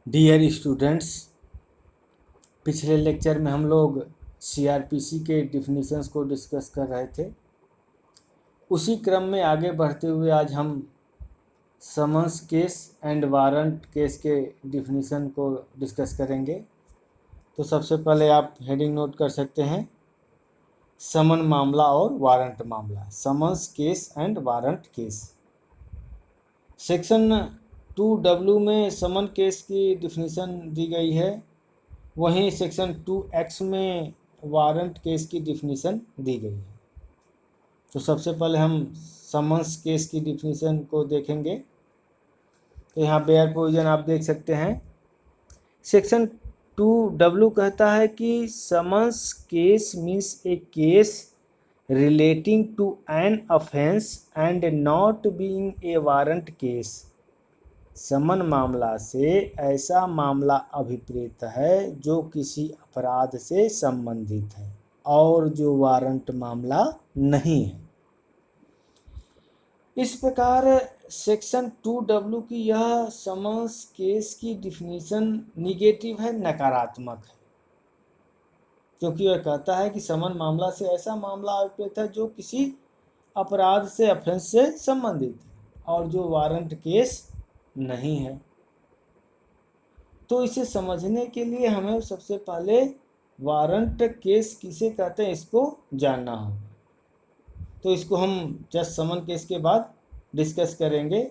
Dear students, पिछले lecture में हम लोग सीआरपीसी के डिफिनीशंस को डिस्कस कर रहे थे। उसी क्रम में आगे बढ़ते हुए आज हम summons case and warrant case के डिफिनीशन को डिस्कस करेंगे। तो सबसे पहले आप हेडिंग नोट कर सकते हैं, समन मामला और वारंट मामला, summons case and warrant case. Section 2W में समन केस की डिफिनीशन दी गई है, वहीं सेक्शन 2X में वारंट केस की डिफिनीशन दी गई है। तो सबसे पहले हम समन्स केस की डिफिनीशन को देखेंगे। तो यहाँ बेयर प्रोविजन आप देख सकते हैं। सेक्शन 2W कहता है कि summons case means a case relating to an offence and not being a warrant case. Summon मामला से ऐसा मामला अभिप्रेत है जो किसी अपराध से संबंधित है और जो वारंट मामला नहीं है। इस प्रकार सेक्शन 2W की यह समन्स केस की डिफिनीशन निगेटिव है, नकारात्मक है, क्योंकि यह कहता है कि समन मामला से ऐसा मामला अभिप्रेत है जो किसी अपराध से, ऑफेंस से संबंधित है और जो वारंट केस नहीं है। तो इसे समझने के लिए हमें सबसे पहले वारंट केस किसे कहते हैं इसको जानना होगा। तो इसको हम जस्ट समन केस के बाद डिस्कस करेंगे।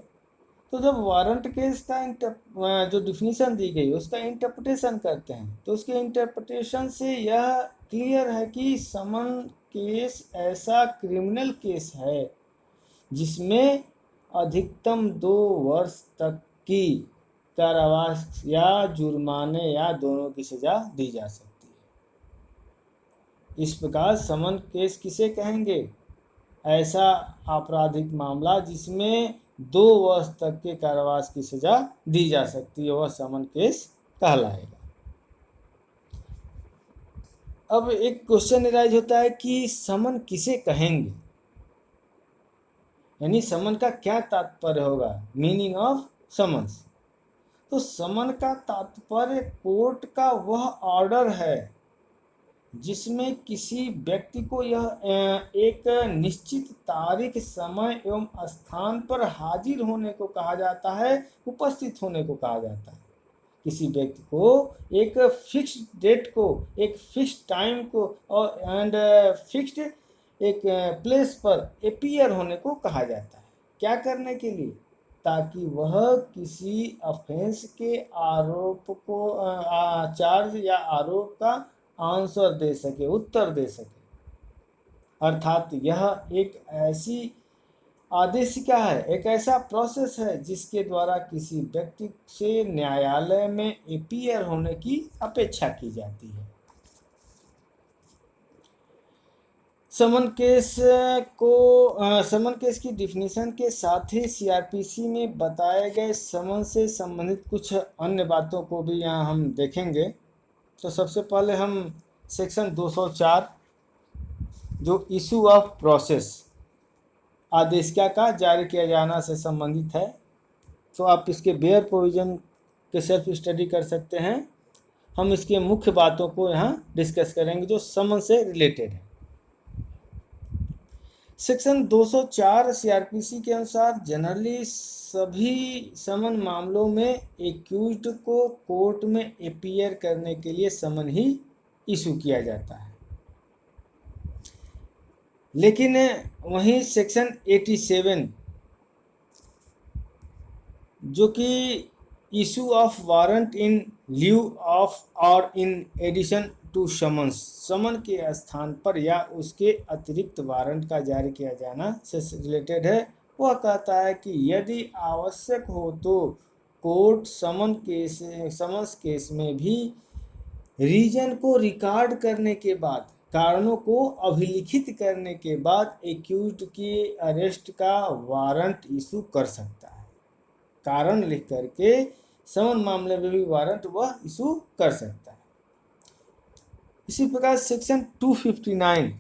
तो जब वारंट केस का जो डिफिनीशन दी गई उसका इंटरप्रिटेशन करते हैं, तो उसके इंटरप्रिटेशन से यह क्लियर है कि समन केस ऐसा क्रिमिनल केस है जिसमें अधिकतम 2 वर्ष तक की कारावास या जुर्माने या दोनों की सजा दी जा सकती है। इस प्रकार समन केस किसे कहेंगे? ऐसा आपराधिक मामला जिसमें 2 वर्ष तक के कारावास की सजा दी जा सकती है, वह समन केस कहलाएगा। अब एक क्वेश्चन राइज होता है कि समन किसे कहेंगे, यानी समन का क्या तात्पर्य होगा, मीनिंग ऑफ समन्स। तो समन का तात्पर्य कोर्ट का वह ऑर्डर है जिसमें किसी व्यक्ति को यह एक निश्चित तारीख, समय एवं स्थान पर हाजिर होने को कहा जाता है, उपस्थित होने को कहा जाता है। किसी व्यक्ति को एक फिक्स्ड डेट को, एक फिक्स्ड टाइम को और एंड फिक्स्ड एक प्लेस पर अपीयर होने को कहा जाता है। क्या करने के लिए? ताकि वह किसी ऑफेंस के आरोप को चार्ज या आरोप का आंसर दे सके, उत्तर दे सके। अर्थात यह एक ऐसी आदेशिका है, एक ऐसा प्रोसेस है जिसके द्वारा किसी व्यक्ति से न्यायालय में अपीयर होने की अपेक्षा की जाती है। समन केस की डिफिनीशन के साथ ही सीआरपीसी में बताए गए समन से संबंधित कुछ अन्य बातों को भी यहाँ हम देखेंगे। तो सबसे पहले हम सेक्शन 204 जो इशू ऑफ प्रोसेस, आदेशिका का जारी किया जाना से संबंधित है, तो आप इसके बेयर प्रोविजन के सेल्फ स्टडी कर सकते हैं। हम इसके मुख्य बातों को यहाँ डिस्कस करेंगे जो समन से रिलेटेड है। सेक्शन 204 सीआरपीसी के अनुसार जनरली सभी समन मामलों में एक्यूज्ड को कोर्ट में अपीयर करने के लिए समन ही इशू किया जाता है। लेकिन वहीं सेक्शन 87 जो कि issue of warrant in lieu of और इन एडिशन टू समन्स, समन के स्थान पर या उसके अतिरिक्त वारंट का जारी किया जाना से रिलेटेड है। वह कहता है कि यदि आवश्यक हो तो कोर्ट समन्स केस में भी रीजन को रिकॉर्ड करने के बाद, कारणों को अभिलिखित करने के बाद एक्यूज्ड की अरेस्ट का वारंट इशू कर सकता है। कारण लिख करके समन मामले में भी वारंट वह इशू कर सकता है। इसी प्रकार सेक्शन 259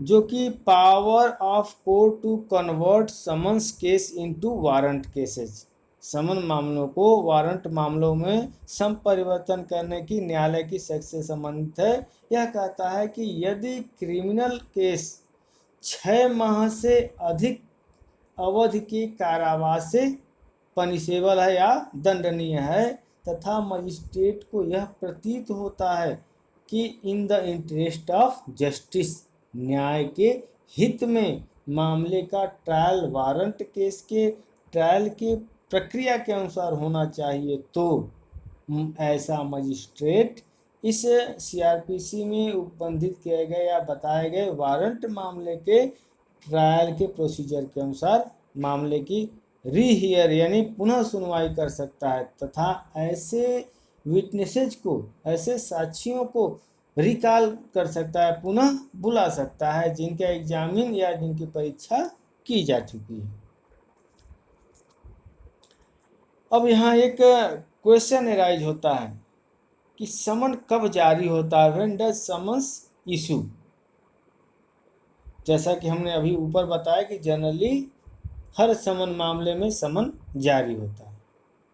जो कि power of court to convert summons case into warrant cases summon मामलों को वारंट मामलों में संपरिवर्तन करने की न्यायालय की शक्ति से संबंधित है। यह कहता है कि यदि क्रिमिनल केस 6 माह से अधिक अवधि के कारावास से पनिशेबल है या दंडनीय है तथा मजिस्ट्रेट को यह प्रतीत होता है कि in the interest of justice, न्याय के हित में मामले का ट्रायल वारंट केस के ट्रायल के प्रक्रिया के अनुसार होना चाहिए, तो ऐसा मजिस्ट्रेट इस सीआरपीसी में उपबंधित किए गए या बताए गए वारंट मामले के ट्रायल के प्रोसीजर के अनुसार मामले की रीहियर यानी पुनः सुनवाई कर सकता है तथा ऐसे विटनेसेज को, ऐसे साक्षियों को रिकॉल कर सकता है, पुनः बुला सकता है जिनका एग्जामिन या जिनकी परीक्षा की जा चुकी है। अब यहाँ एक क्वेश्चन एराइज होता है कि समन कब जारी होता है, व्हेन डज समन्स इशू। जैसा कि हमने अभी ऊपर बताया कि जनरली हर समन मामले में समन जारी होता है,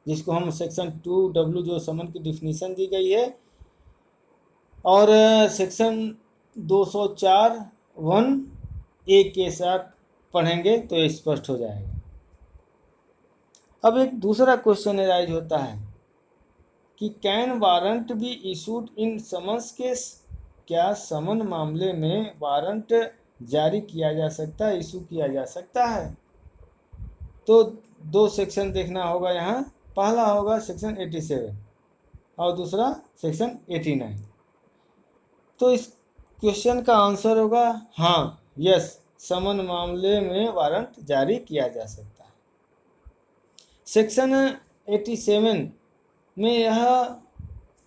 जिसको हम सेक्शन 2W जो समन की डिफिनीशन दी गई है और सेक्शन 204(1)(a) के साथ पढ़ेंगे तो ये स्पष्ट हो जाएगा। अब एक दूसरा क्वेश्चन एराइज होता है कि can warrant be issued in summons case, क्या समन मामले में वारंट जारी किया जा सकता है, इशू किया जा सकता है। तो दो सेक्शन देखना होगा यहाँ, पहला होगा सेक्शन 87 और दूसरा सेक्शन 89। तो इस क्वेश्चन का आंसर होगा हाँ, यस, समन मामले में वारंट जारी किया जा सकता है। सेक्शन 87 में यह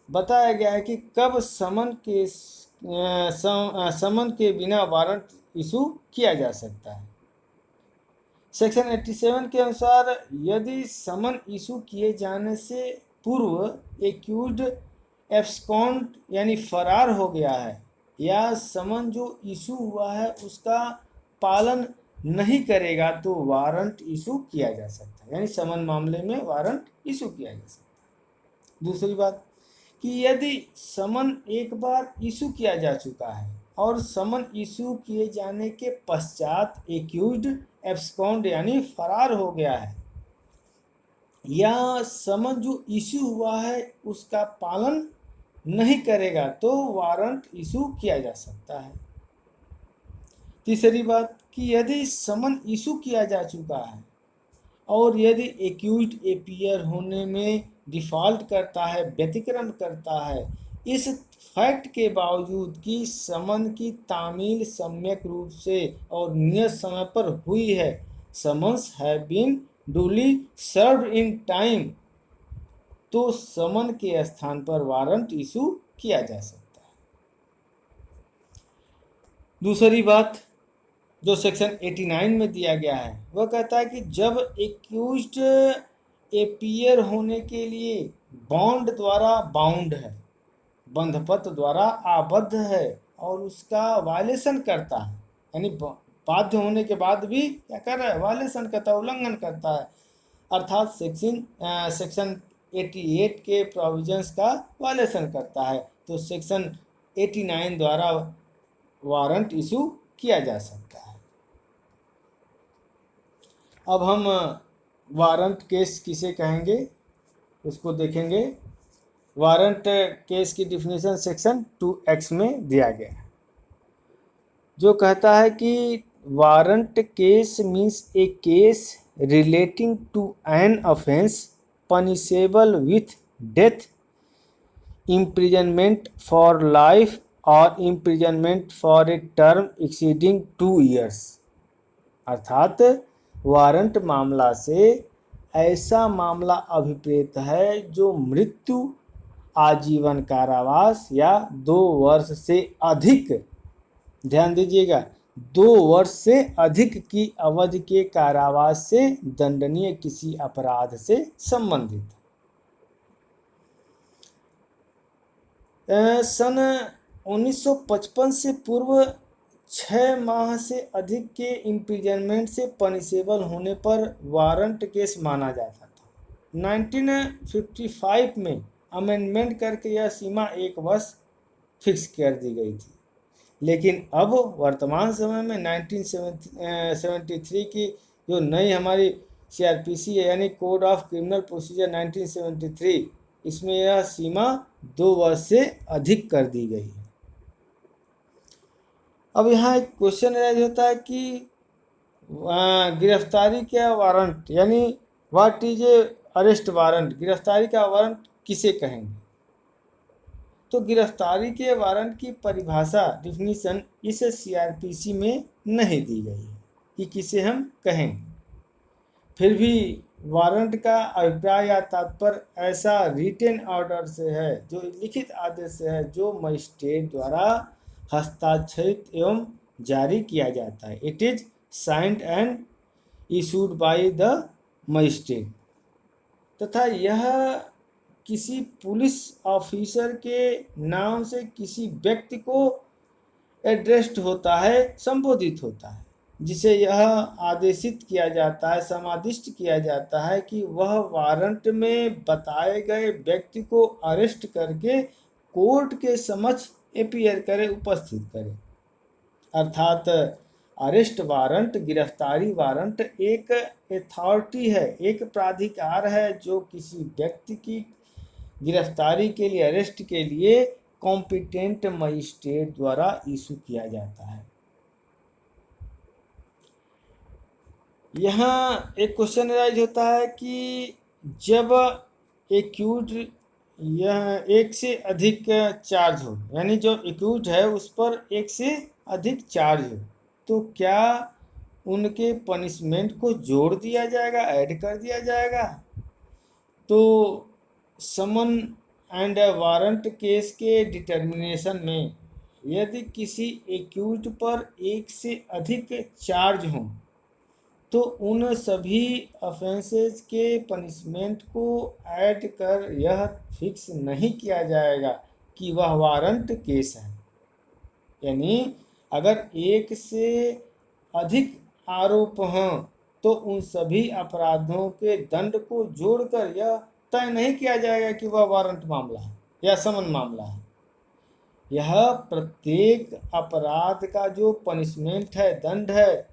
बताया गया है कि कब समन के बिना वारंट इशू किया जा सकता है। सेक्शन 87 के अनुसार यदि समन इशू किए जाने से पूर्व एक्यूज्ड एब्सकॉन्ड यानी फरार हो गया है या समन जो इशू हुआ है उसका पालन नहीं करेगा तो वारंट इशू किया जा सकता है, यानी समन मामले में वारंट इशू किया जा सकता है। दूसरी बात कि यदि समन एक बार इशू किया जा चुका है और समन इशू किए जाने के पश्चात एक्यूज्ड एब्सकॉन्ड यानी फरार हो गया है या समन जो इशू हुआ है उसका पालन नहीं करेगा तो वारंट इशू किया जा सकता है। तीसरी बात कि यदि समन इशू किया जा चुका है और यदि एक्यूज्ड अपीयर होने में डिफ़ॉल्ट करता है, व्यतिक्रम करता है, इस फैक्ट के बावजूद कि समन की तामील सम्यक रूप से और नियत समय पर हुई है, summons have been duly served in time, तो समन के स्थान पर वारंट इशू किया जा सकता है। दूसरी बात जो सेक्शन 89 में दिया गया है वह कहता है कि जब एक्यूज्ड अपीयर होने के लिए बॉन्ड द्वारा बाउंड है, बंधपत्र द्वारा आबद्ध है और उसका वायलेशन करता है, यानी बाध्य होने के बाद भी क्या कर रहा है, वायलेशन करता है, उल्लंघन करता है, अर्थात सेक्शन 88 के प्रोविजंस का वायलेशन करता है, तो सेक्शन 89 द्वारा वारंट इशू किया जा सकता है। अब हम वारंट केस किसे कहेंगे उसको देखेंगे। वारंट केस की डिफिनीशन सेक्शन 2X में दिया गया है, जो कहता है कि warrant case means a case relating to an offence punishable with death, imprisonment for life और imprisonment for a term exceeding 2 years। अर्थात वारंट मामला से ऐसा मामला अभिप्रेत है जो मृत्यु, आजीवन कारावास या 2 वर्ष से अधिक, ध्यान दीजिएगा, 2 वर्ष से अधिक की अवधि के कारावास से दंडनीय किसी अपराध से संबंधित। सन 1955 से पूर्व 6 माह से अधिक के इम्प्रिजनमेंट से पनिशेबल होने पर वारंट केस माना जाता था। 1955 में अमेंडमेंट करके यह सीमा 1 वर्ष फिक्स कर दी गई थी, लेकिन अब वर्तमान समय में 1973 की जो नई हमारी CRPC है, यानी कोड ऑफ क्रिमिनल प्रोसीजर 1973, इसमें यह सीमा 2 वर्ष से अधिक कर दी गई है। अब यहाँ एक क्वेश्चन राइज होता है कि गिरफ्तारी का वारंट, यानी what is a arrest warrant, गिरफ्तारी का वारंट किसे कहेंगे? तो गिरफ्तारी के वारंट की परिभाषा, डिफिनीशन इस CRPC में नहीं दी गई है कि किसे हम कहें। फिर भी वारंट का अभिप्राय या तात्पर्य ऐसा रिटेन ऑर्डर से है, जो लिखित आदेश से है, जो मजिस्ट्रेट द्वारा हस्ताक्षरित एवं जारी किया जाता है। It is signed and issued by the magistrate, तथा यह किसी पुलिस ऑफिसर के नाम से किसी व्यक्ति को एड्रेस्ड होता है, संबोधित होता है, जिसे यह आदेशित किया जाता है, समादिष्ट किया जाता है कि वह वारंट में बताए गए व्यक्ति को अरेस्ट करके कोर्ट के समक्ष अपीयर करे, उपस्थित करे। अर्थात अरेस्ट वारंट, गिरफ्तारी वारंट एक अथॉरिटी है, एक प्राधिकार है, जो किसी व्यक्ति की गिरफ्तारी के लिए, अरेस्ट के लिए कॉम्पिटेंट मजिस्ट्रेट द्वारा इशू किया जाता है। यहाँ एक क्वेश्चन राइज होता है कि जब एक्यूज यह एक से अधिक चार्ज हो, यानी जो एक्यूज है उस पर एक से अधिक चार्ज हो, तो क्या उनके पनिशमेंट को जोड़ दिया जाएगा, ऐड कर दिया जाएगा? तो समन एंड वारंट केस के डिटर्मिनेशन में यदि किसी एक्यूज पर एक से अधिक चार्ज हो, तो उन सभी ऑफेंसेस के पनिशमेंट को ऐड कर यह फिक्स नहीं किया जाएगा कि वह वारंट केस है। यानी अगर एक से अधिक आरोप हों, तो उन सभी अपराधों के दंड को जोड़कर यह तय नहीं किया जाएगा कि वह वारंट मामला है या समन मामला है। यह प्रत्येक अपराध का जो पनिशमेंट है, दंड है,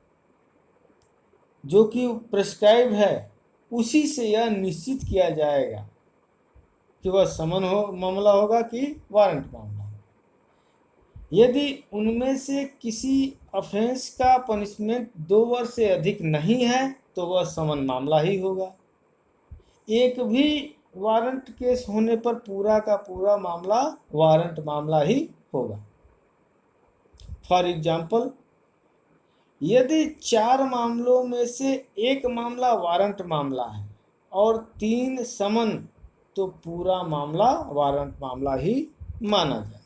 जो कि प्रिस्क्राइब है, उसी से यह निश्चित किया जाएगा कि वह समन मामला होगा कि वारंट मामला। यदि उनमें से किसी ऑफेंस का पनिशमेंट 2 वर्ष से अधिक नहीं है, तो वह समन मामला ही होगा। एक भी वारंट केस होने पर पूरा का पूरा मामला वारंट मामला ही होगा। फॉर एग्जाम्पल, यदि 4 मामलों में से एक मामला वारंट मामला है और 3 समन, तो पूरा मामला वारंट मामला ही माना जाएगा।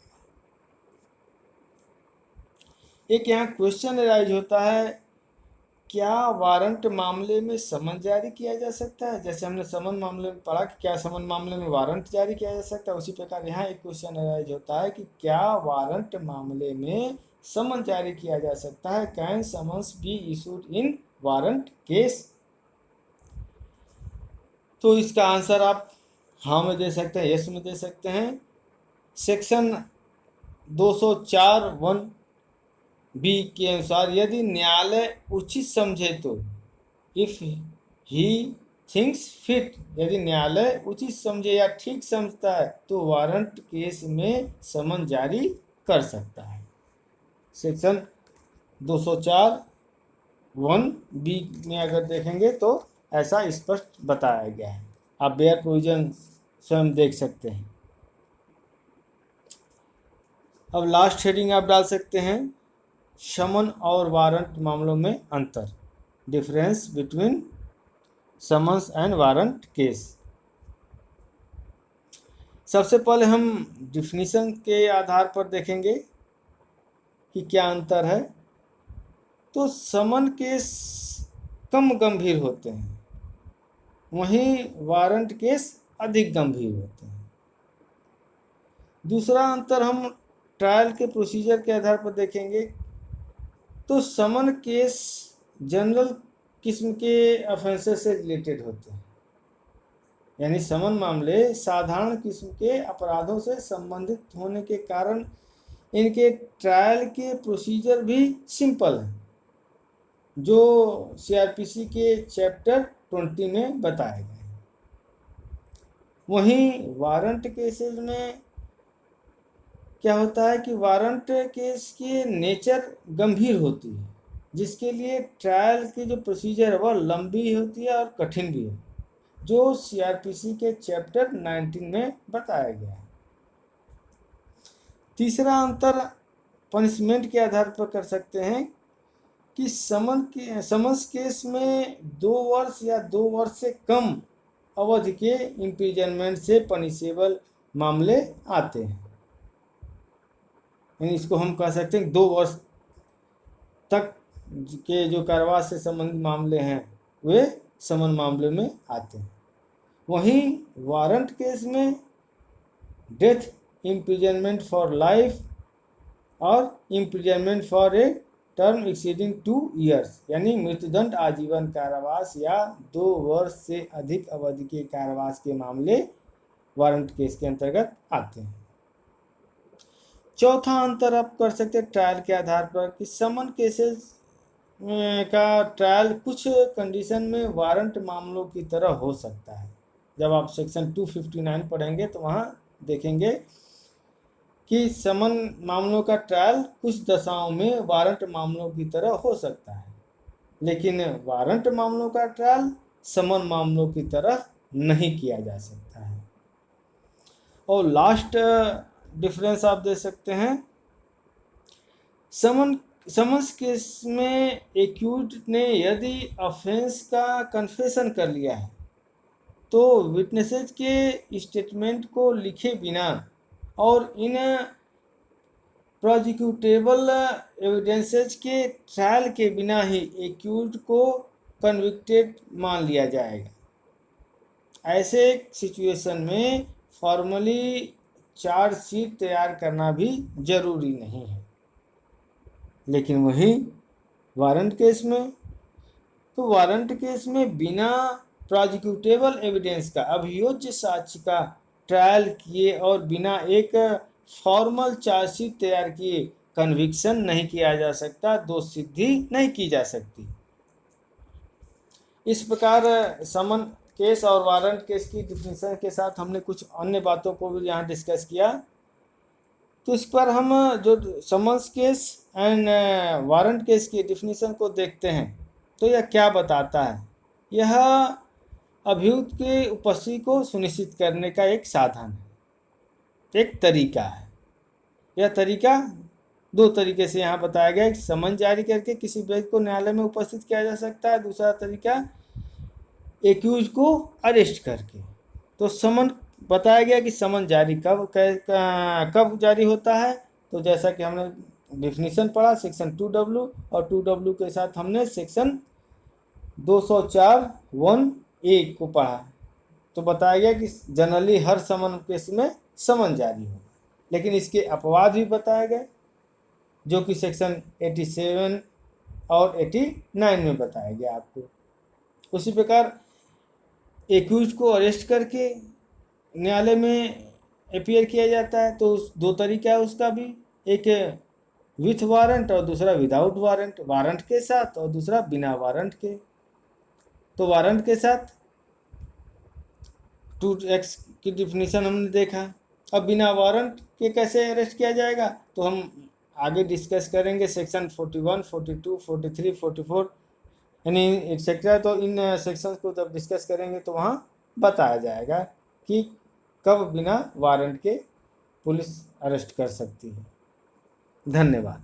एक यहाँ क्वेश्चन राइज होता है, क्या वारंट मामले में समन जारी किया जा सकता है? जैसे हमने समन मामले में पढ़ा कि क्या समन मामले में वारंट जारी किया जा सकता है, उसी प्रकार यहाँ एक क्वेश्चन राइज होता है कि क्या वारंट मामले में समन जारी किया जा सकता है? Can summons be issued in warrant case? तो इसका आंसर आप हाँ में दे सकते हैं, यस में दे सकते हैं। सेक्शन 204(1)(b) के अनुसार यदि न्यायालय उचित समझे तो, इफ ही थिंक्स फिट, यदि न्यायालय उचित समझे या ठीक समझता है, तो वारंट केस में समन जारी कर सकता है। सेक्शन 204(1)(b) में अगर देखेंगे तो ऐसा स्पष्ट बताया गया है। आप बेयर प्रोविजन स्वयं देख सकते हैं। अब लास्ट हेडिंग आप डाल सकते हैं, समन और वारंट मामलों में अंतर, difference between summons and warrant case. सबसे पहले हम डिफिनीशन के आधार पर देखेंगे कि क्या अंतर है। तो समन केस कम गंभीर होते हैं, वहीं वारंट केस अधिक गंभीर होते हैं। दूसरा अंतर हम ट्रायल के प्रोसीजर के आधार पर देखेंगे। तो समन केस जनरल किस्म के ऑफेंसेस से रिलेटेड होते हैं, यानी समन मामले साधारण किस्म के अपराधों से संबंधित होने के कारण इनके ट्रायल के प्रोसीजर भी सिंपल है, जो सीआरपीसी के चैप्टर 20 में बताए गए हैं। वहीं वारंट केसेस में क्या होता है कि वारंट केस की नेचर गंभीर होती है, जिसके लिए ट्रायल की जो प्रोसीजर है वह लंबी होती है और कठिन भी है, जो सीआरपीसी के चैप्टर 19 में बताया गया है। तीसरा अंतर पनिशमेंट के आधार पर कर सकते हैं कि समन्स केस में 2 वर्ष या 2 वर्ष से कम अवधि के इम्प्रिजनमेंट से पनिशेबल मामले आते हैं। यानी इसको हम कह सकते हैं 2 वर्ष तक के जो कारावास से संबंधित मामले हैं वे समन मामले में आते हैं। वहीं वारंट केस में डेथ इम्प्रिजनमेंट फॉर लाइफ और imprisonment for a term exceeding 2 years यानी मृत्युदंड, आजीवन कारावास या 2 वर्ष से अधिक अवधि के कारावास के मामले वारंट केस के अंतर्गत आते हैं। चौथा अंतर आप कर सकते हैं ट्रायल के आधार पर कि समन केसेस का ट्रायल कुछ कंडीशन में वारंट मामलों की तरह हो सकता है। जब आप सेक्शन 259 पढ़ेंगे तो वहाँ देखेंगे कि समन मामलों का ट्रायल कुछ दशाओं में वारंट मामलों की तरह हो सकता है, लेकिन वारंट मामलों का ट्रायल समन मामलों की तरह नहीं किया जा सकता है। और लास्ट डिफरेंस आप दे सकते हैं, समन्स केस में एक्यूज ने यदि ऑफेंस का कन्फेशन कर लिया है तो विटनेसेस के स्टेटमेंट को लिखे बिना और इन प्रोसिक्यूटेबल एविडेंसेस के ट्रायल के बिना ही एक्यूज को कन्विक्टेड मान लिया जाएगा। ऐसे सिचुएशन में फॉर्मली चार्जशीट तैयार करना भी जरूरी नहीं है। लेकिन वहीं वारंट केस में बिना प्रोसिक्यूटेबल एविडेंस का, अभियोज्य साक्ष्य का ट्रायल किए और बिना एक फॉर्मल चार्जशीट तैयार किए कन्विक्शन नहीं किया जा सकता, दोष सिद्धि नहीं की जा सकती। इस प्रकार समन केस और वारंट केस की डिफिनीशन के साथ हमने कुछ अन्य बातों को भी यहाँ डिस्कस किया। तो इस पर हम जो summons case and warrant case की डिफिनीशन को देखते हैं तो यह क्या बताता है। यह अभियुक्त के उपस्थिति को सुनिश्चित करने का एक साधन है, एक तरीका है। यह तरीका 2 तरीके से यहाँ बताया गया है। समन जारी करके किसी व्यक्ति को न्यायालय में उपस्थित किया जा सकता है, दूसरा तरीका एक्यूज को अरेस्ट करके। तो समन बताया गया कि समन जारी कब जारी होता है। तो जैसा कि हमने डिफिनीशन पढ़ा सेक्शन 2W और 2W के साथ हमने सेक्शन 204(1)(a) को पढ़ा। तो बताया गया कि जनरली हर समन केस में समन जारी हो, लेकिन इसके अपवाद भी बताए गए जो कि सेक्शन 87 और 89 में बताया गया आपको। उसी प्रकार एक्यूज को अरेस्ट करके न्यायालय में अपीयर किया जाता है। तो 2 तरीका है उसका भी, एक विथ वारंट और दूसरा विदाउट वारंट, वारंट के साथ और दूसरा बिना वारंट के। तो वारंट के साथ 2X की डिफिनीशन हमने देखा। अब बिना वारंट के कैसे अरेस्ट किया जाएगा तो हम आगे डिस्कस करेंगे सेक्शन 41, 42, 43, 44 यानी एक्सेट्रा। तो इन सेक्शंस को जब डिस्कस करेंगे तो वहाँ बताया जाएगा कि कब बिना वारंट के पुलिस अरेस्ट कर सकती है। धन्यवाद।